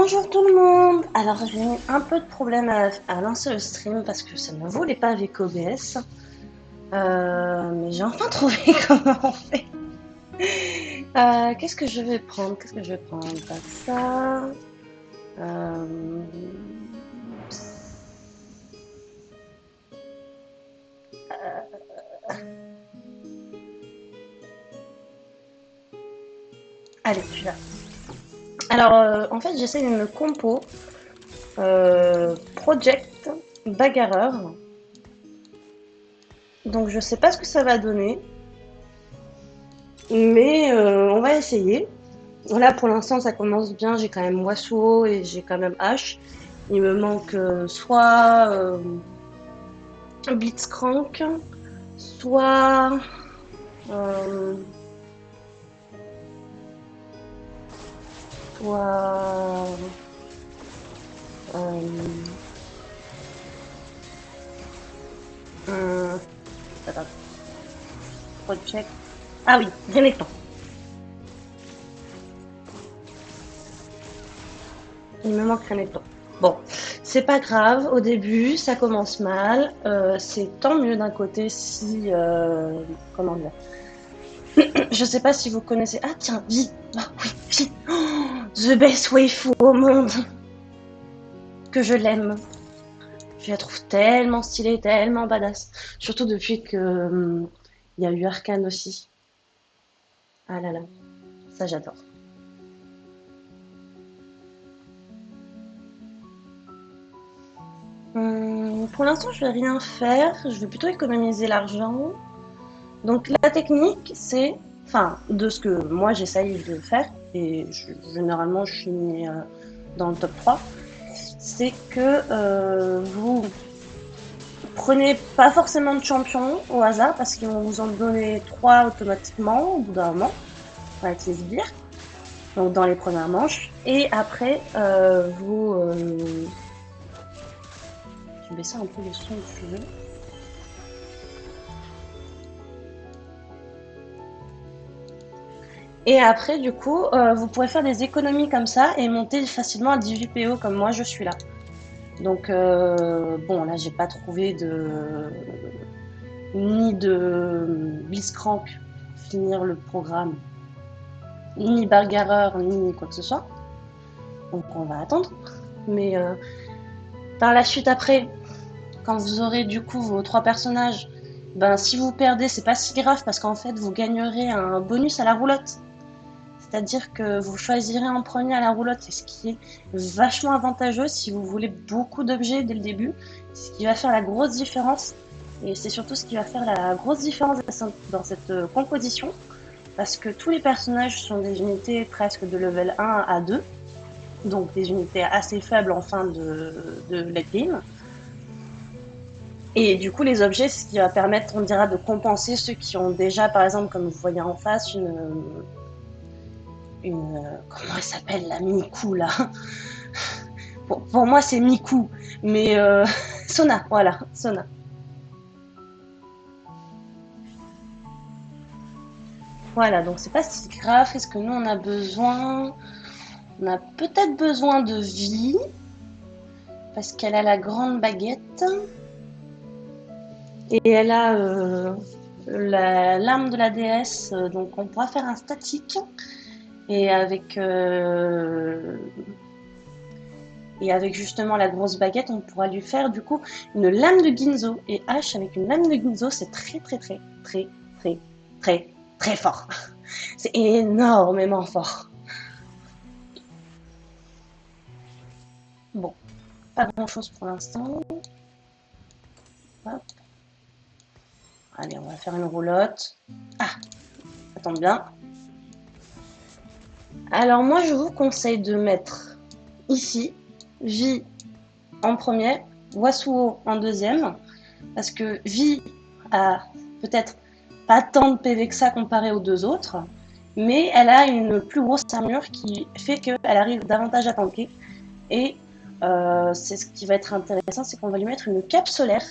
Bonjour tout le monde. Alors j'ai eu un peu de problème à lancer le stream parce que ça ne voulait pas avec OBS. Mais j'ai enfin trouvé comment on fait. Qu'est-ce que je vais prendre? Pas ça. Euh, Allez, celui-là. Alors en fait j'essaie une compo Project Bagarreur. Donc je sais pas ce que ça va donner. Mais on va essayer. Là, pour l'instant, ça commence bien. J'ai quand même Wasuo et j'ai quand même H. Il me manque soit Blitzcrank, soit euh, soit euh, euh, attends, Project. Ah oui, Renekton. Il me manque Renekton. Bon, c'est pas grave. Au début, ça commence mal. C'est tant mieux d'un côté si comment dire. Je sais pas si vous connaissez. Ah tiens, Vi. Ah oui, Vi. Oh, the best waifu au monde. Que je l'aime. Je la trouve tellement stylée, tellement badass. Surtout depuis que il y a eu Arcane aussi. Ah là là, ça j'adore. Pour l'instant, je vais rien faire. Je vais plutôt économiser l'argent. Donc la technique, c'est, enfin, de ce que moi j'essaye de faire, et généralement je finis dans le top 3, c'est que vous prenez pas forcément de champion au hasard parce qu'ils vont vous en donner 3 automatiquement au bout d'un moment avec les sbires, donc dans les premières manches. Et après, je vais baisser un peu le son si tu veux. Et après, du coup, vous pourrez faire des économies comme ça et monter facilement à 18 PO comme moi je suis là. Donc, bon, là, j'ai pas trouvé ni de Blitzcrank finir le programme, ni bagarreur, ni quoi que ce soit. Donc, on va attendre. Mais par la suite, après, quand vous aurez du coup vos 3 personnages, ben, si vous perdez, c'est pas si grave parce qu'en fait, vous gagnerez un bonus à la roulotte. C'est-à-dire que vous choisirez en premier à la roulotte, ce qui est vachement avantageux si vous voulez beaucoup d'objets dès le début. Ce qui va faire la grosse différence. Et c'est surtout ce qui va faire la grosse différence dans cette composition. Parce que tous les personnages sont des unités presque de level 1 à 2. Donc des unités assez faibles en fin de late game. Et du coup, les objets, c'est ce qui va permettre, on dira, de compenser ceux qui ont déjà, par exemple, comme vous voyez en face, comment elle s'appelle, la Miku, là. Pour moi, c'est Miku, mais Sona, voilà, Sona. Voilà, donc c'est pas si grave. Est-ce que nous, on a besoin? On a peut-être besoin de vie, parce qu'elle a la grande baguette. Et elle a l'arme de la déesse, donc on pourra faire un statique. Et avec justement la grosse baguette, on pourra lui faire du coup une lame de Ginzo. Et H avec une lame de Ginzo, c'est très très très très très très très fort. C'est énormément fort. Bon, pas grand chose pour l'instant. Hop. Allez, on va faire une roulotte. Ah, ça tombe bien. Alors moi, je vous conseille de mettre ici Vi en premier, Wasuo en deuxième, parce que Vi a peut-être pas tant de PV que ça comparé aux deux autres, mais elle a une plus grosse armure qui fait qu'elle arrive davantage à tanker. Et c'est ce qui va être intéressant, c'est qu'on va lui mettre une cape solaire.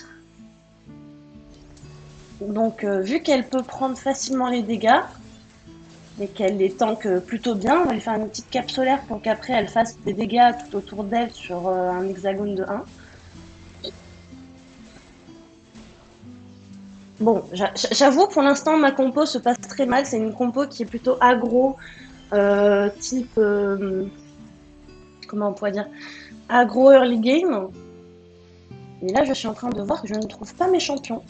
Donc vu qu'elle peut prendre facilement les dégâts, et qu'elle les tank plutôt bien. On va lui faire une petite cape solaire pour qu'après elle fasse des dégâts tout autour d'elle sur un hexagone de 1. Bon, j'avoue pour l'instant ma compo se passe très mal. C'est une compo qui est plutôt aggro, type comment on pourrait dire, aggro early game. Et là je suis en train de voir que je ne trouve pas mes champions.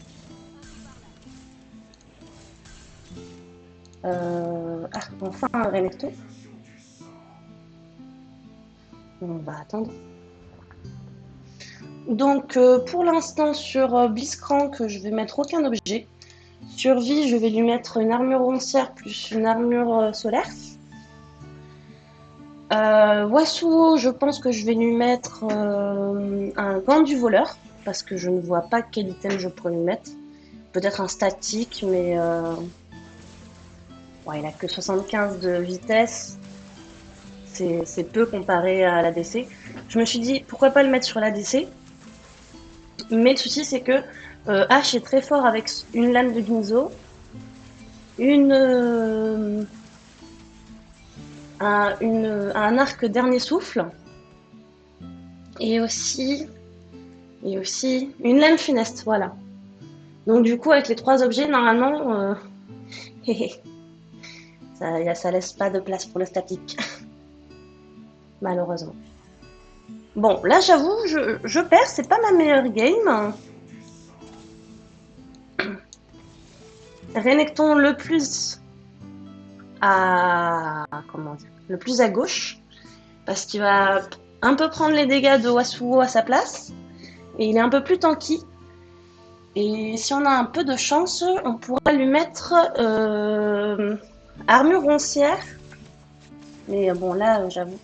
Ah, enfin un Renekton. On va attendre. Donc pour l'instant sur Blitzcrank, je vais mettre aucun objet. Sur vie, je vais lui mettre une armure roncière plus une armure solaire. Wasuo, je pense que je vais lui mettre un gant du voleur, parce que je ne vois pas quel item je pourrais lui mettre. Peut-être un statique, mais ouais, il a que 75 de vitesse. C'est peu comparé à l'ADC. Je me suis dit, pourquoi pas le mettre sur l'ADC. Mais le souci, c'est que H est très fort avec une lame de Ginzo, un arc dernier souffle, et aussi une lame funeste, voilà. Donc du coup, avec les 3 objets, normalement, ça laisse pas de place pour le statique, malheureusement. Bon, là, j'avoue, je perds, c'est pas ma meilleure game. Renekton le plus à gauche, parce qu'il va un peu prendre les dégâts de Wasuo à sa place, et il est un peu plus tanky. Et si on a un peu de chance, on pourra lui mettre armure roncière. Mais bon, là, j'avoue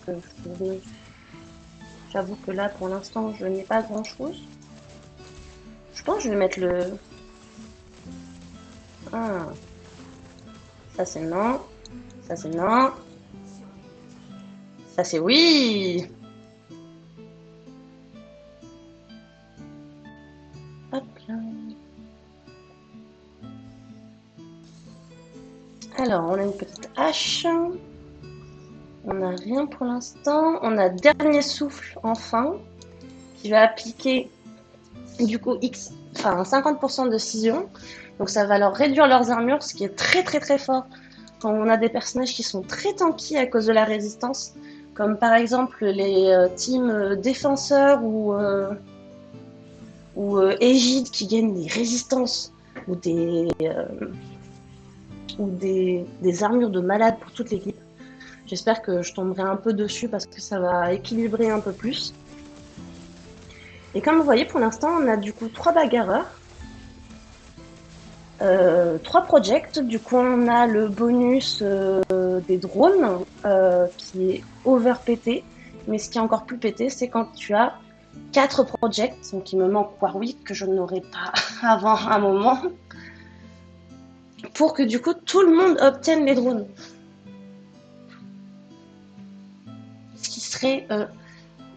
que là, pour l'instant, je n'ai pas grand-chose. Je pense que je vais mettre le... Ah. Ça, c'est non. Ça, c'est non. Ça, c'est oui. Hop là. Alors, on a une petite hache. On n'a rien pour l'instant. On a dernier souffle, enfin, qui va appliquer, du coup, 50% de scission. Donc, ça va leur réduire leurs armures, ce qui est très, très, très fort quand on a des personnages qui sont très tanky à cause de la résistance. Comme par exemple les teams défenseurs ou Égide qui gagnent des résistances ou des armures de malade pour toute l'équipe. J'espère que je tomberai un peu dessus parce que ça va équilibrer un peu plus. Et comme vous voyez, pour l'instant, on a du coup 3 bagarreurs, 3 projects. Du coup, on a le bonus des drones qui est over pété. Mais ce qui est encore plus pété, c'est quand tu as 4 projects. Donc, il me manque Warwick que je n'aurai pas avant un moment. Pour que du coup, tout le monde obtienne les drones. Ce qui serait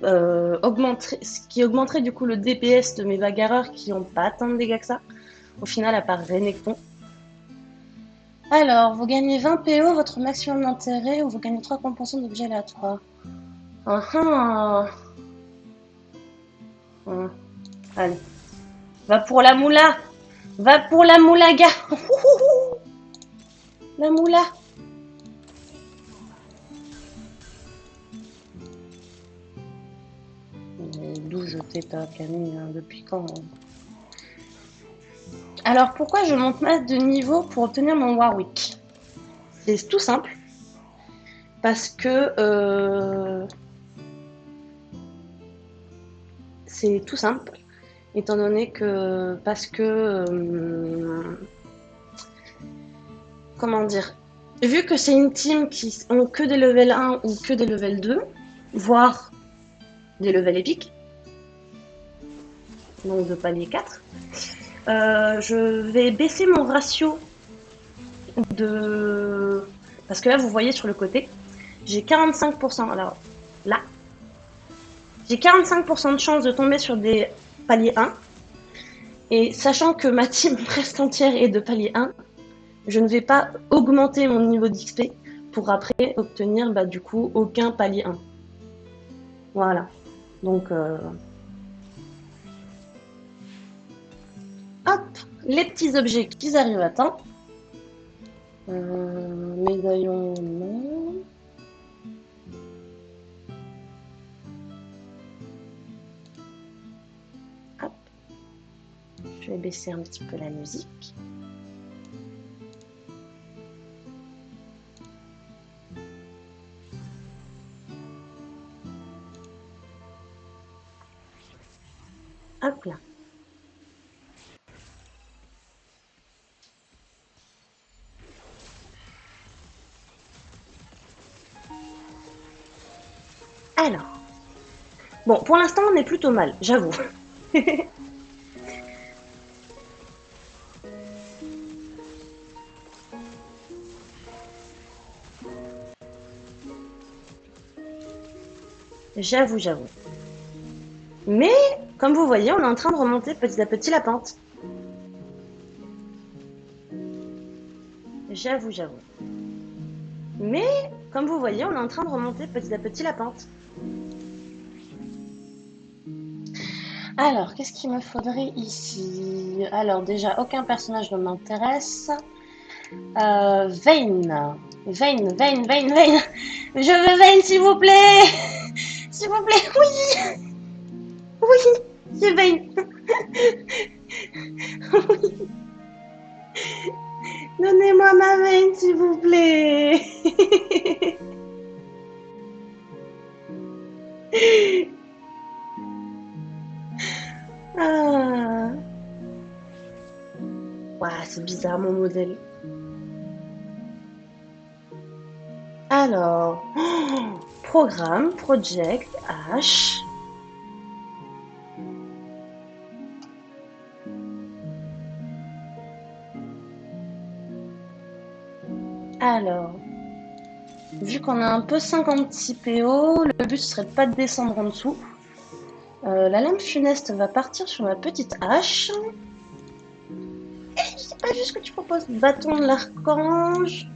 ce qui augmenterait du coup le DPS de mes bagarreurs qui n'ont pas tant de dégâts que ça. Au final, à part Renekton. Alors, vous gagnez 20 PO, votre maximum d'intérêt, ou vous gagnez 3 compensations d'objets aléatoires. Allez. Va pour la moula. Va pour la moulaga. La moula. D'où je t'ai pas, Camille, hein, depuis quand hein. Alors, pourquoi je monte masse de niveau pour obtenir mon Warwick? C'est tout simple. Parce que... c'est tout simple. Étant donné que... Parce que... comment dire? Vu que c'est une team qui ont que des level 1 ou que des level 2, voire des levels épiques, donc de palier 4, je vais baisser mon ratio de... Parce que là, vous voyez sur le côté, j'ai 45%. Alors là, j'ai 45% de chance de tomber sur des paliers 1. Et sachant que ma team presque entière est de palier 1, Je ne vais pas augmenter mon niveau d'XP pour après obtenir du coup aucun palier 1. Voilà. Donc, hop, les petits objets qu'ils arrivent à temps. Médaillon, non. Hop. Je vais baisser un petit peu la musique. Hop là. Alors. Bon, pour l'instant, on est plutôt mal, j'avoue. J'avoue. Mais, comme vous voyez, on est en train de remonter petit à petit la pente. J'avoue. Mais, comme vous voyez, on est en train de remonter petit à petit la pente. Alors, qu'est-ce qu'il me faudrait ici? Alors, déjà, aucun personnage ne m'intéresse. Vayne. Vayne. Je veux Vayne, s'il vous plaît. S'il vous plaît, oui. Oui, c'est Vayne. Oui. Donnez-moi ma Vayne, s'il vous plaît. Ah. Ouah, c'est bizarre mon modèle. Alors, programme, project, H. Alors, vu qu'on a un peu 56 PO, le but serait de pas de descendre en dessous. La lame funeste va partir sur ma petite hache. Je sais pas juste ce que tu proposes. Bâton de l'archange.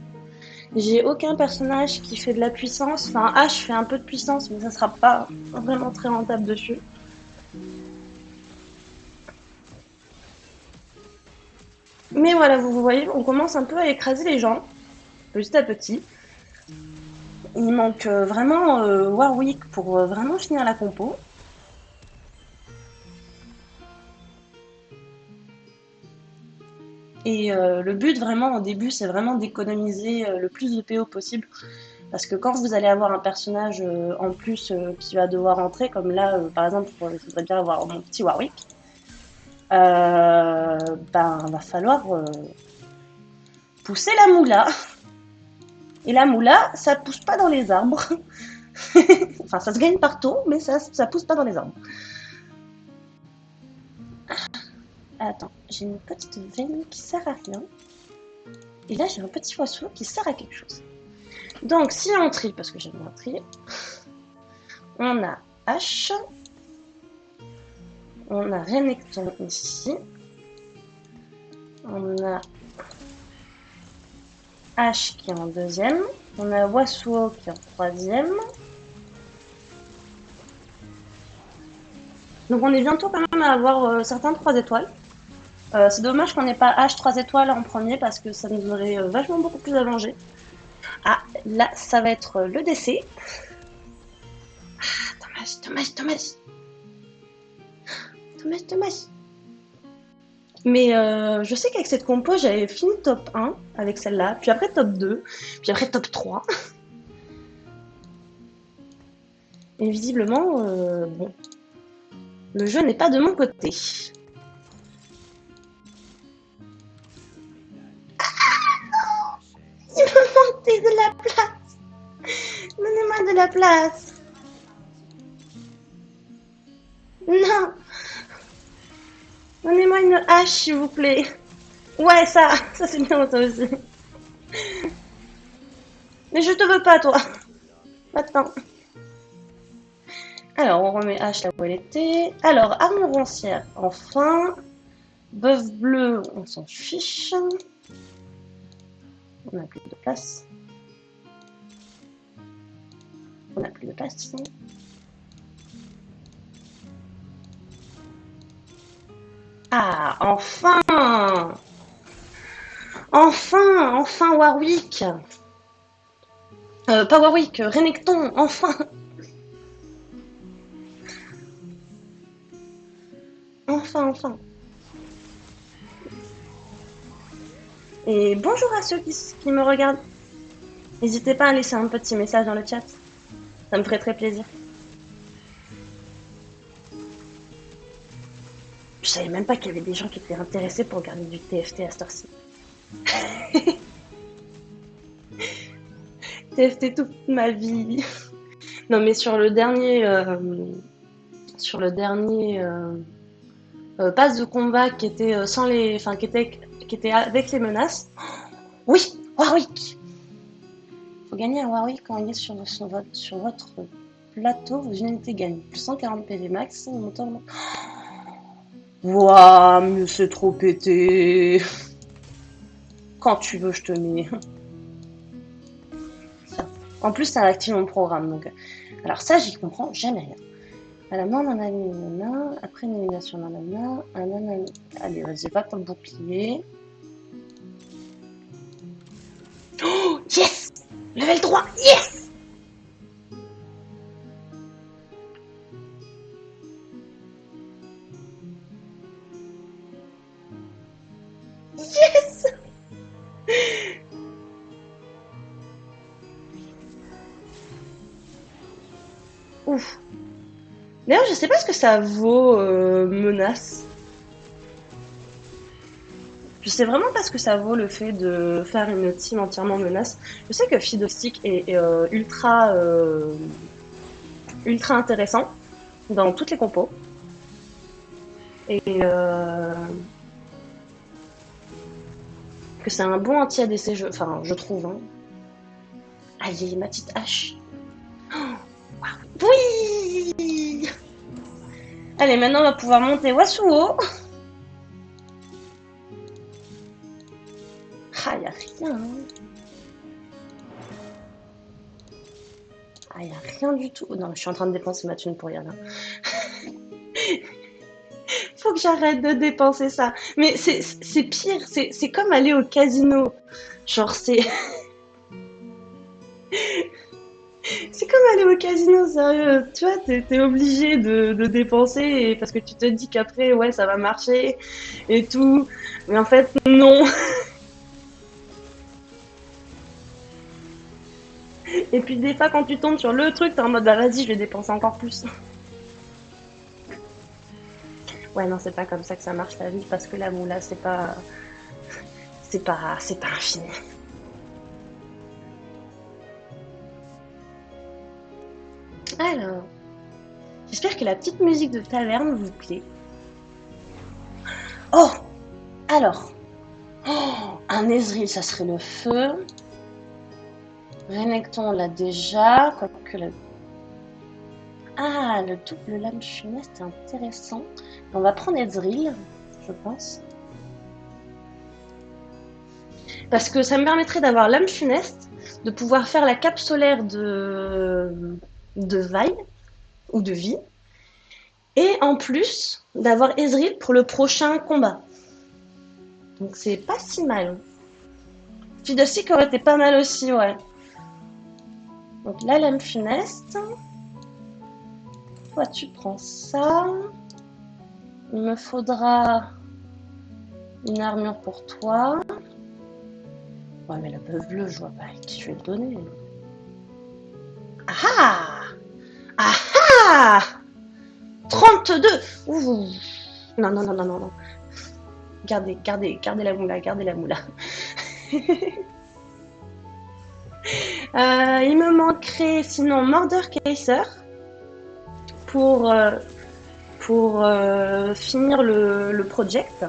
J'ai aucun personnage qui fait de la puissance. Enfin, H fait un peu de puissance, mais ça sera pas vraiment très rentable dessus. Mais voilà, vous voyez, on commence un peu à écraser les gens, petit à petit. Il manque vraiment Warwick pour vraiment finir la compo. Et le but vraiment au début, c'est vraiment d'économiser le plus de PO possible. Parce que quand vous allez avoir un personnage en plus qui va devoir entrer, comme là, par exemple, il faudrait bien avoir mon petit Warwick, va falloir pousser la moula. Et la moula, ça pousse pas dans les arbres. Enfin, ça se gagne partout, mais ça pousse pas dans les arbres. Attends, j'ai une petite veine qui sert à rien. Et là, j'ai un petit oiseau qui sert à quelque chose. Donc, si on trie, parce que j'aime bien trier, on a H. On a Renekton ici. On a H qui est en deuxième. On a Wasuo qui est en troisième. Donc on est bientôt quand même à avoir certains 3 étoiles. C'est dommage qu'on n'ait pas H 3 étoiles en premier parce que ça nous aurait vachement beaucoup plus allongé. Ah, là, ça va être le décès. Ah, dommage. Mais je sais qu'avec cette compo, j'avais fini top 1 avec celle-là, puis après top 2, puis après top 3. Et visiblement, bon, le jeu n'est pas de mon côté. Il me manquait de la place. Donnez-moi de la place. Non. Donnez-moi une hache, s'il vous plaît. Ouais, ça c'est bien, ça aussi. Mais je te veux pas, toi. Maintenant. Alors, on remet H là où elle était. Alors, arme roncière, enfin. Bœuf bleu, on s'en fiche. On n'a plus de place. On n'a plus de place, sinon. Ah, enfin! Enfin Warwick! Pas Warwick, Renekton, enfin! Enfin. Et bonjour à ceux qui me regardent. N'hésitez pas à laisser un petit message dans le chat. Ça me ferait très plaisir. Je savais même pas qu'il y avait des gens qui étaient intéressés pour regarder du TFT à cette heure-ci. TFT toute ma vie. Non mais sur le dernier pass de combat qui était sans les, enfin qui était avec les menaces. Oui, Warwick. Faut gagner un Warwick quand il est sur votre plateau, vos unités gagnent plus 140 PV max. Waouh, mais c'est trop pété. Quand tu veux, je te mets. En plus, ça active mon programme. Donc... Alors ça, j'y comprends jamais rien. Alors, nanana, après une élimination, nanana, nanana. Allez, vas-y, va ton bouclier. Oh, yes! Level 3, yes! Yes! Ouf. D'ailleurs, je sais pas ce que ça vaut, menace. Je sais vraiment pas ce que ça vaut le fait de faire une team entièrement menace. Je sais que Fiddlestick est ultra intéressant dans toutes les compos. Et que c'est un bon anti-ADC, enfin, je trouve. Hein. Aïe, ma petite hache. Oh, oui! Allez, maintenant on va pouvoir monter Wasuo. Ah, y'a rien. Ah, y'a rien du tout. Non, je suis en train de dépenser ma thune pour rien. Faut que j'arrête de dépenser ça. Mais c'est pire, c'est comme aller au casino. Genre, c'est comme aller au casino, sérieux. Tu vois, t'es obligé de dépenser parce que tu te dis qu'après, ouais, ça va marcher et tout. Mais en fait, non. Et puis des fois, quand tu tombes sur le truc, t'es en mode, bah vas-y, je vais dépenser encore plus. Ouais, non, c'est pas comme ça que ça marche la vie parce que la moula, c'est pas infini. Alors, j'espère que la petite musique de taverne vous plaît. Oh! Alors, oh, un Ezreal, ça serait le feu. Renekton, on l'a déjà. Quoique la... Ah, le double lame funeste, c'est intéressant. On va prendre Ezreal, je pense. Parce que ça me permettrait d'avoir lame funeste, de pouvoir faire la cape solaire de Vi, ou de vie, et en plus d'avoir Ezreal pour le prochain combat. Donc c'est pas si mal. Fiddlestick aurait été pas mal aussi, ouais. Donc la lame funeste. Toi, tu prends ça. Il me faudra une armure pour toi. Ouais, mais la bœuf bleue, je vois pas à qui je vais le donner. Ah ah ah 32. Ouh. Non. Gardez la moula, gardez la moula. Il me manquerait sinon Mordekaiser pour finir le project.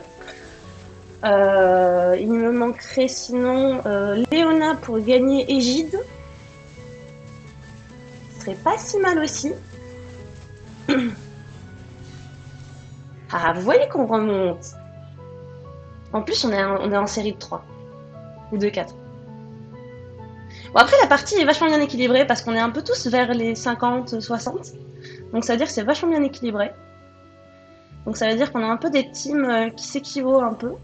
Il me manquerait sinon Léona pour gagner Égide. Ce serait pas si mal aussi. Ah, vous voyez qu'on remonte. En plus, on est en série de 3. Ou de 4. Bon, après, la partie est vachement bien équilibrée parce qu'on est un peu tous vers les 50, 60. Donc ça veut dire que c'est vachement bien équilibré. Donc ça veut dire qu'on a un peu des teams qui s'équivaut un peu.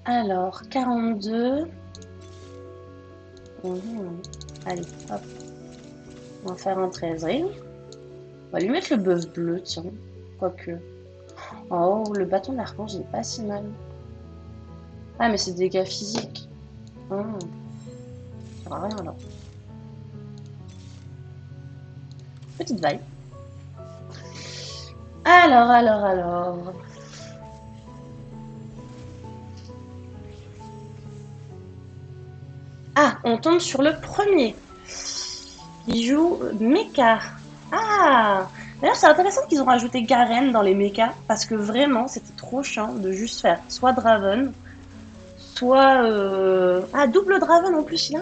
Alors, 42. Allez, hop. On va faire un 13 ring. On va lui mettre le bœuf bleu, tiens. Quoique. Oh, le bâton d'archange, il est pas si mal. Ah, mais c'est des dégâts physiques. Ça sert à rien alors. Petite vaille. Alors. Ah, on tombe sur le premier. Il joue Mecha. Ah! D'ailleurs, c'est intéressant qu'ils ont rajouté Garen dans les mechas, parce que vraiment, c'était trop chiant de juste faire soit Draven, soit... Ah, double Draven en plus, là.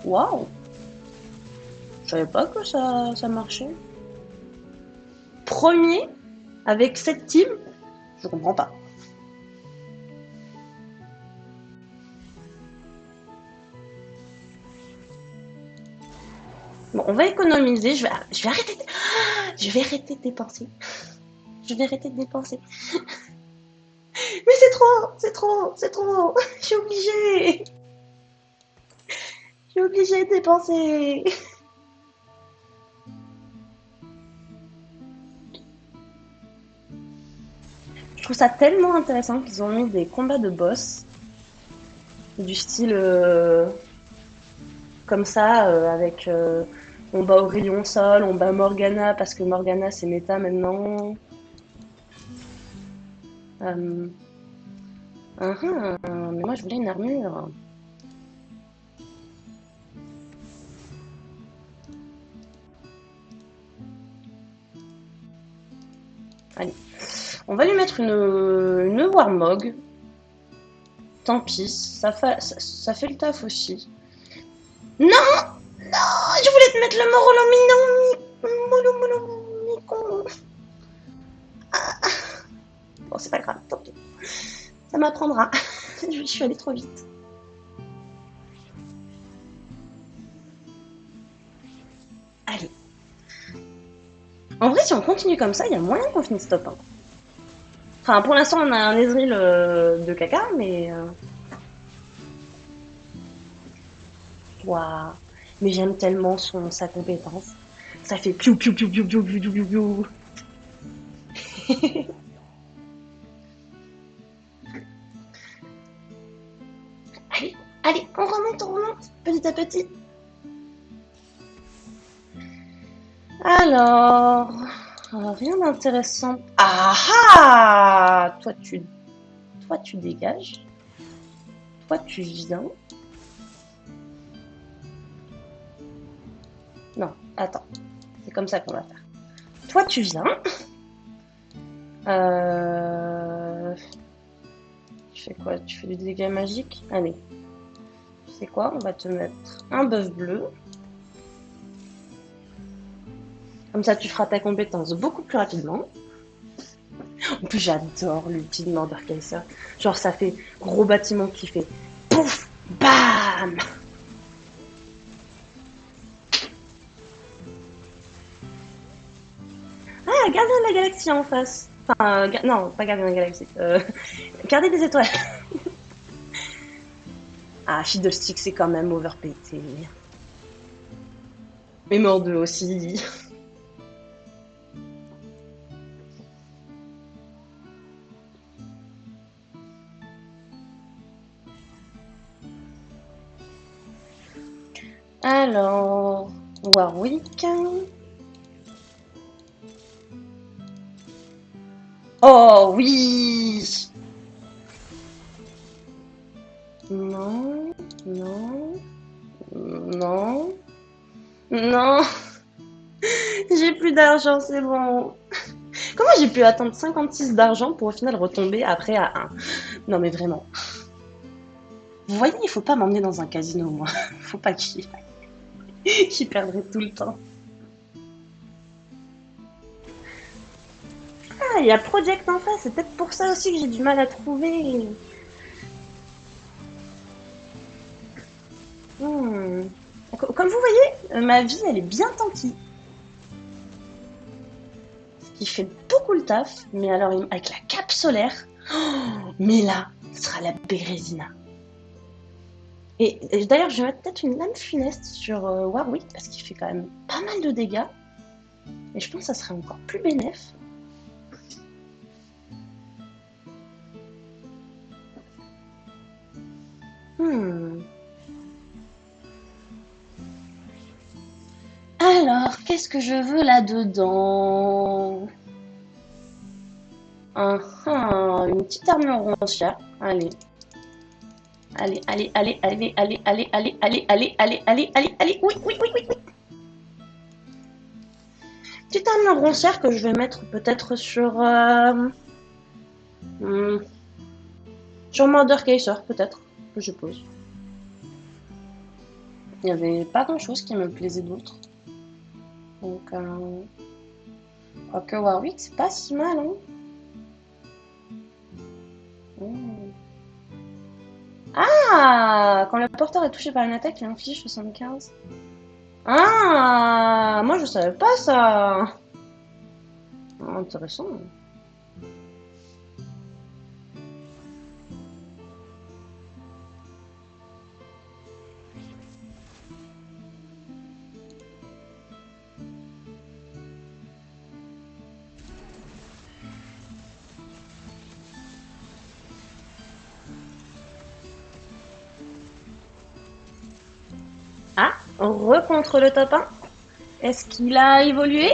Waouh! Je savais pas que ça marchait. Premier, avec cette team, je comprends pas. Bon, on va économiser, je vais arrêter je vais arrêter de dépenser. Je vais arrêter de dépenser. Mais c'est trop. Je suis obligée. Je suis obligée de dépenser. Je trouve ça tellement intéressant qu'ils ont mis des combats de boss du style comme ça, avec on bat Aurélien Sol, on bat Morgana parce que Morgana c'est méta maintenant. Euh, mais moi je voulais une armure. Allez, on va lui mettre une Warmog. Tant pis, ça fait le taf aussi. Non, je voulais te mettre le Morolomino. Bon, c'est pas grave, tant pis. Ça m'apprendra. Je suis allée trop vite. Allez. En vrai, si on continue comme ça, il y a moyen qu'on finisse top 1. Enfin, pour l'instant, on a un Ezreal de caca, mais... Waouh. Mais j'aime tellement sa compétence. Ça fait piou piou piou piou piou piou piou piou. Allez, on remonte, petit à petit. Alors, rien d'intéressant. Ah ah! Toi tu dégages. Toi tu viens. Non, attends. C'est comme ça qu'on va faire. Toi tu viens. Tu fais quoi? Tu fais du dégât magique? Allez. Tu sais quoi? On va te mettre un bœuf bleu. Comme ça, tu feras ta compétence beaucoup plus rapidement. En plus, j'adore l'ulti de Mordekaiser. Genre, ça fait gros bâtiment qui fait pouf, bam. Ah, Gardien de la Galaxie en face. Enfin, non, pas Gardien de la Galaxie. Gardien des étoiles. Ah, Fiddlestick, c'est quand même overpété. Mais Mordo aussi. Alors, Warwick. Oh oui. Non, non, non, non. J'ai plus d'argent, c'est bon. Comment j'ai pu attendre 56 d'argent pour au final retomber après à 1? Non mais vraiment. Vous voyez, il faut pas m'emmener dans un casino, moi. Faut pas qu'il perdrait tout le temps. Ah, il y a Project en face, c'est peut-être pour ça aussi que j'ai du mal à trouver. Hmm. Comme vous voyez, ma vie, elle est bien tanky. Ce qui fait beaucoup le taf, mais alors avec la cape solaire, mais là, ce sera la Bérésina. Et d'ailleurs, je vais mettre peut-être une lame funeste sur Warwick, parce qu'il fait quand même pas mal de dégâts. Et je pense que ça serait encore plus bénéf. Hmm. Alors, qu'est-ce que je veux là-dedans? Une petite armure roncière. Allez. Allez, allez, allez, allez, allez, allez, allez, allez, allez, allez, allez, allez, allez. Oui, oui, oui, oui, oui. Petite armure roncière que je vais mettre peut-être sur... sur Mordekaiser, peut-être, que je pose. Il n'y avait pas grand-chose qui me plaisait d'autre. Donc, quoique Warwick, c'est pas si mal, hein. Ah! Quand le porteur est touché par une attaque, il inflige 75. Ah! Moi, je savais pas ça! Intéressant. Ah! Contre le top 1. Est-ce qu'il a évolué?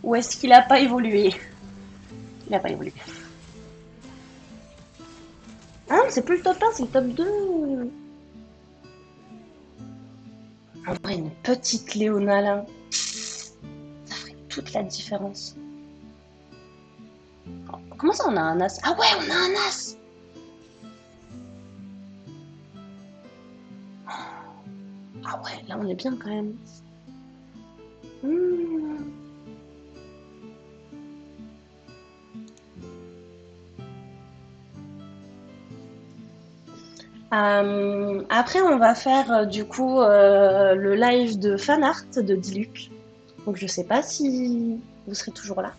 Ou est-ce qu'il a pas évolué? Il a pas évolué. Ah, c'est plus le top 1, c'est le top 2. En vrai, une petite Léona là, ça ferait toute la différence. Oh, comment ça, on a un as? Ah ouais, on a un as! Ah ouais, là, on est bien quand même. Mmh. Après, on va faire du coup le live de fanart de Diluc. Donc, je sais pas si vous serez toujours là.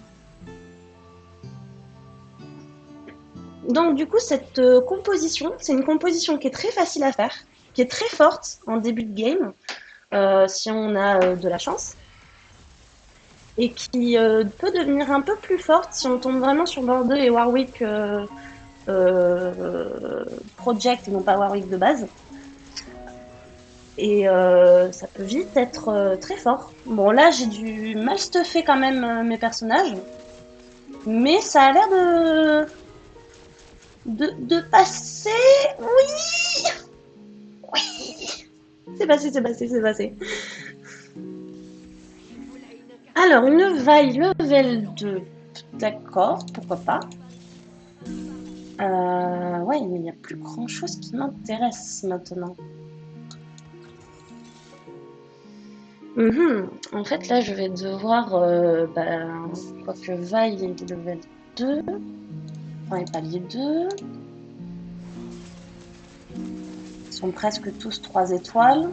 Donc, du coup, cette composition, c'est une composition qui est très facile à faire, qui est très forte en début de game, si on a de la chance, et qui peut devenir un peu plus forte si on tombe vraiment sur Bordeaux et Warwick Project et non pas Warwick de base. Et ça peut vite être très fort. Bon, là, j'ai du mal stuffer quand même mes personnages. Mais ça a l'air de passer. Oui! Oui! C'est passé, c'est passé, c'est passé. Alors, une vaille level 2. D'accord, pourquoi pas. Ouais, mais il n'y a plus grand chose qui m'intéresse maintenant. En fait, là, je vais devoir. Quoique vaille est level 2. Enfin, les paliers 2. Ils sont presque tous 3 étoiles.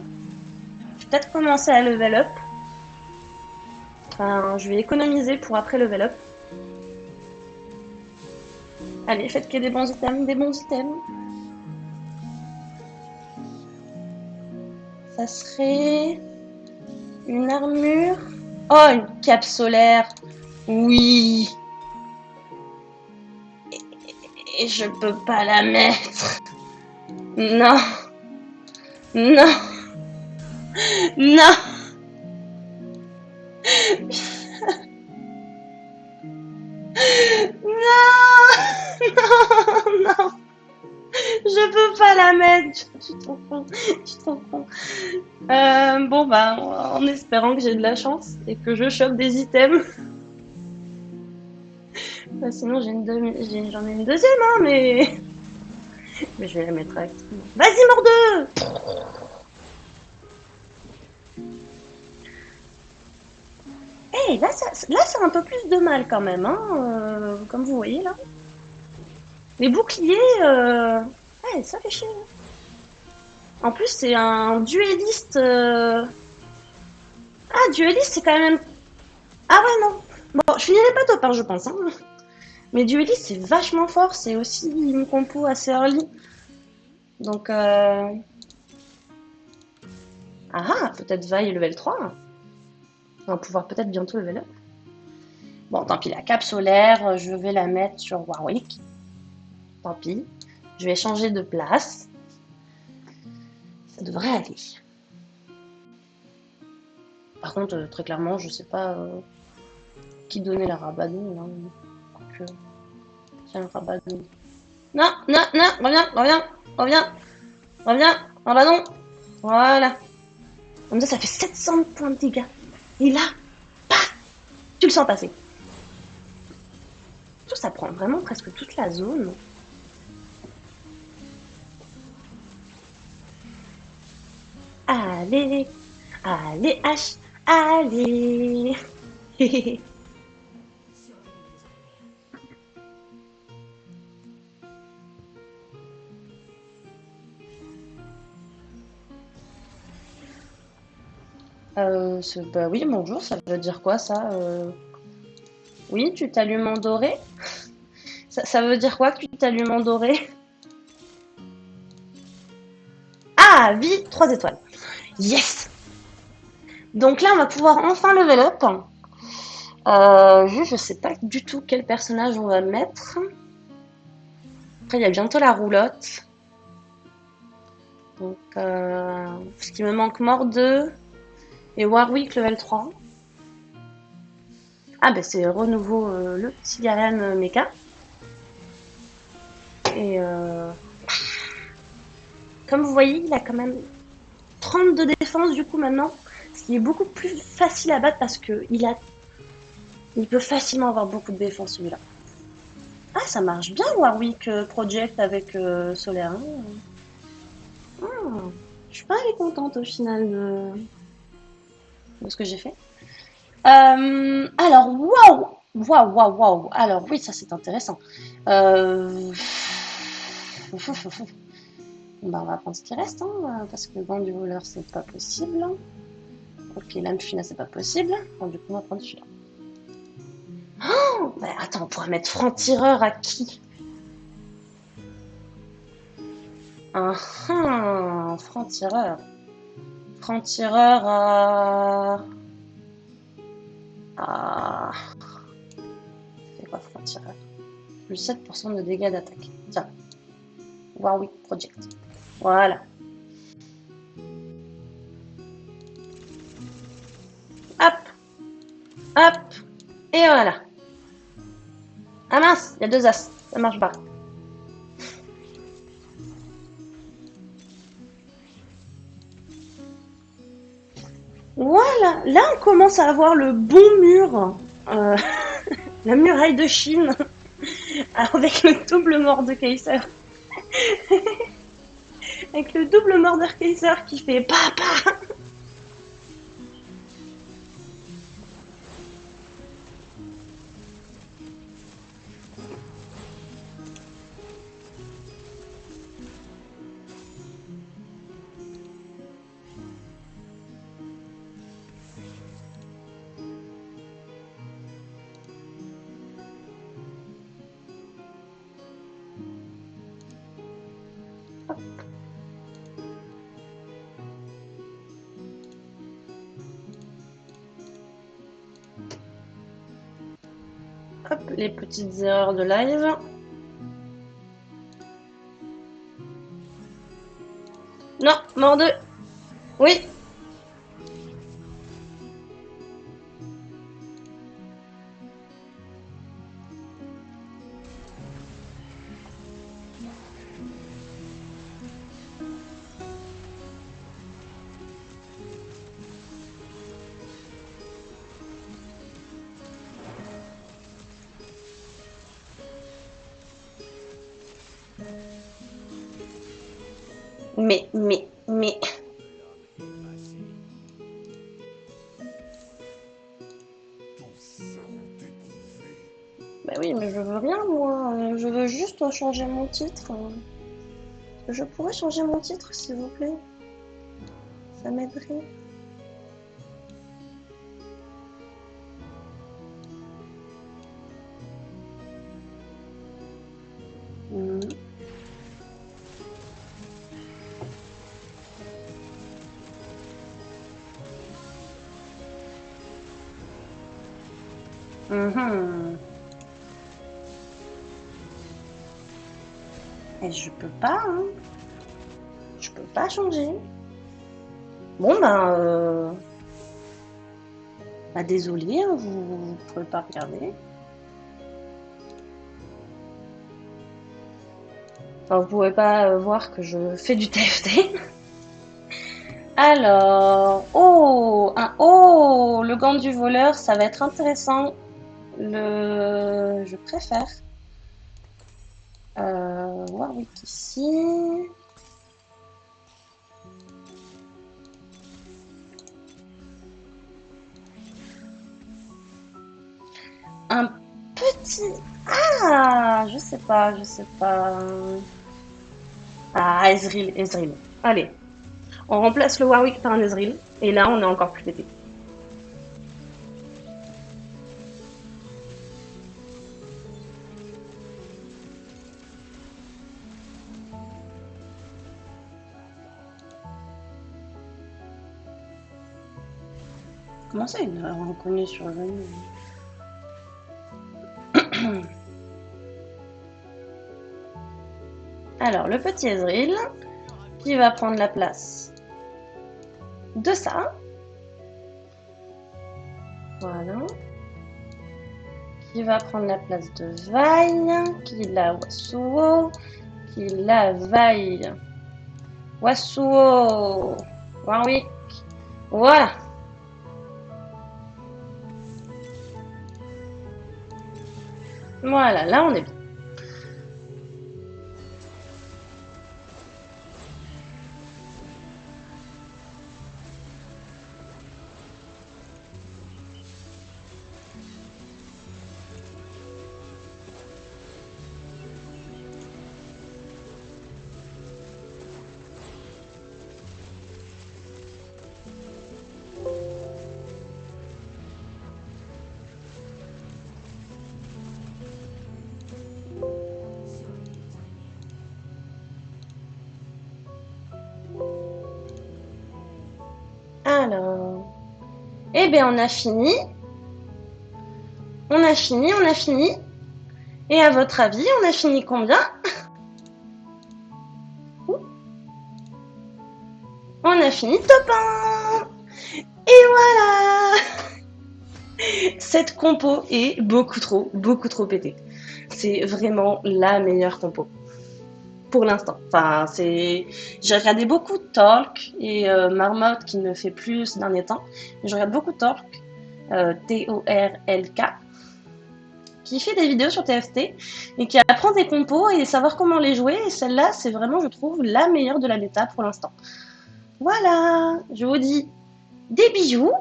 Je vais peut-être commencer à level up. Enfin, je vais économiser pour après level up. Allez, faites qu'il y ait des bons items, des bons items. Ça serait une armure. Oh, une cape solaire. Oui. Et je peux pas la mettre. Non. Non. Non. Non. Non. Non. Je peux pas la mettre. Je suis trop con. Je suis trop con. Bon, bah, en espérant que j'ai de la chance et que je chope des items. Bah, sinon, j'en ai une deuxième, hein, mais... Mais je vais la mettre activement. Vas-y, Mordeux! Eh, là, c'est un peu plus de mal quand même, hein, comme vous voyez là. Les boucliers, ouais, ça fait chier. En plus, c'est un dueliste. Ah, dueliste, c'est quand même. Ah ouais, non. Bon, je finirai pas top 1, je pense. Hein. Mais dueliste, c'est vachement fort. C'est aussi une compo assez early. Donc, peut-être Vi level 3. On va pouvoir peut-être bientôt level up. Bon, tant pis, la cape solaire, je vais la mettre sur Warwick. Tant pis. Je vais changer de place. Ça devrait aller. Par contre, très clairement, je sais pas qui donnait la Rabadon. Hein. Donc, tiens, Rabadon. Non, non, non, reviens, reviens, reviens, reviens, Rabadon. Voilà. Comme ça fait 700 points de dégâts. Et là, paf, tu le sens passer. Tout ça prend vraiment presque toute la zone. Allez, allez, H, allez. Bah oui, bonjour, ça veut dire quoi ça Oui, tu t'allumes en doré ça veut dire quoi que tu t'allumes en doré Ah, vie, 3 étoiles. Yes. Donc là, on va pouvoir enfin level up. Juste, je sais pas du tout quel personnage on va mettre. Après, il y a bientôt la roulotte. Donc, ce qui me manque mort 2 et Warwick level 3. Ah, ben c'est renouveau le petit Garen Mecha. Et comme vous voyez, il a quand même 30 de défense du coup maintenant. Ce qui est beaucoup plus facile à battre parce que il peut facilement avoir beaucoup de défense celui-là. Ah, ça marche bien Warwick Project avec Solaire. Hein. Je suis pas allée contente au final de ce que j'ai fait. Alors, waouh! Waouh, waouh, waouh! Alors, oui, ça c'est intéressant. Bah, on va prendre ce qui reste, hein, parce que banc du voleur, c'est pas possible. Ok, lame fina, c'est pas possible. Bon, du coup, on va prendre celui-là. Oh, bah, attends, on pourrait mettre franc-tireur à qui? Franc-tireur. Franc-tireur à... C'est quoi franc-tireur? Plus 7% de dégâts d'attaque. Tiens. Warwick Project. Voilà. Hop. Hop. Et voilà. Ah mince, il y a 2 as. Ça marche pas. Voilà. Là, on commence à avoir le bon mur. La muraille de Chine. Avec le double mort de Kaiser. Avec le double mort de Kaiser qui fait papa. Hop, les petites erreurs de live. Non, mort 2. Oui. Mais. Bah oui, mais je veux rien, moi. Je veux juste changer mon titre. Je pourrais changer mon titre, s'il vous plaît. Ça m'aiderait. Et je peux pas, hein. Je peux pas changer. Bon, désolé, hein, vous pouvez pas regarder. Enfin, vous pouvez pas voir que je fais du TFT. Alors, le gant du voleur, ça va être intéressant. Je préfère Warwick ici. Un petit... Ah, je sais pas. Ah, Ezreal. Allez, on remplace le Warwick par un Ezreal. Et là, on est encore plus pété. Comment ça, il l'a reconnu sur le menu? Alors, le petit Ezreal, qui va prendre la place de ça. Voilà. Qui va prendre la place de Vaille, qui l'a Wasuo, qui l'a Vaille. Wasuo, Warwick, voilà. Voilà, là on est bien. Alors, eh bien on a fini. On a fini. Et à votre avis, on a fini combien? On a fini top 1. Et voilà. Cette compo est beaucoup trop pétée. C'est vraiment la meilleure compo. Pour l'instant. Enfin, j'ai regardé beaucoup de Talk et Marmotte qui ne fait plus ces derniers temps. Je regarde beaucoup de Talk, T-O-R-L-K, qui fait des vidéos sur TFT et qui apprend des compos et savoir comment les jouer. Et celle-là, c'est vraiment, je trouve, la meilleure de la méta pour l'instant. Voilà, je vous dis des bisous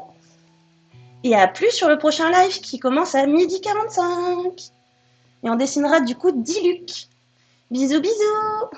et à plus sur le prochain live qui commence à 12h45. Et on dessinera du coup Diluc. Bisous, bisous!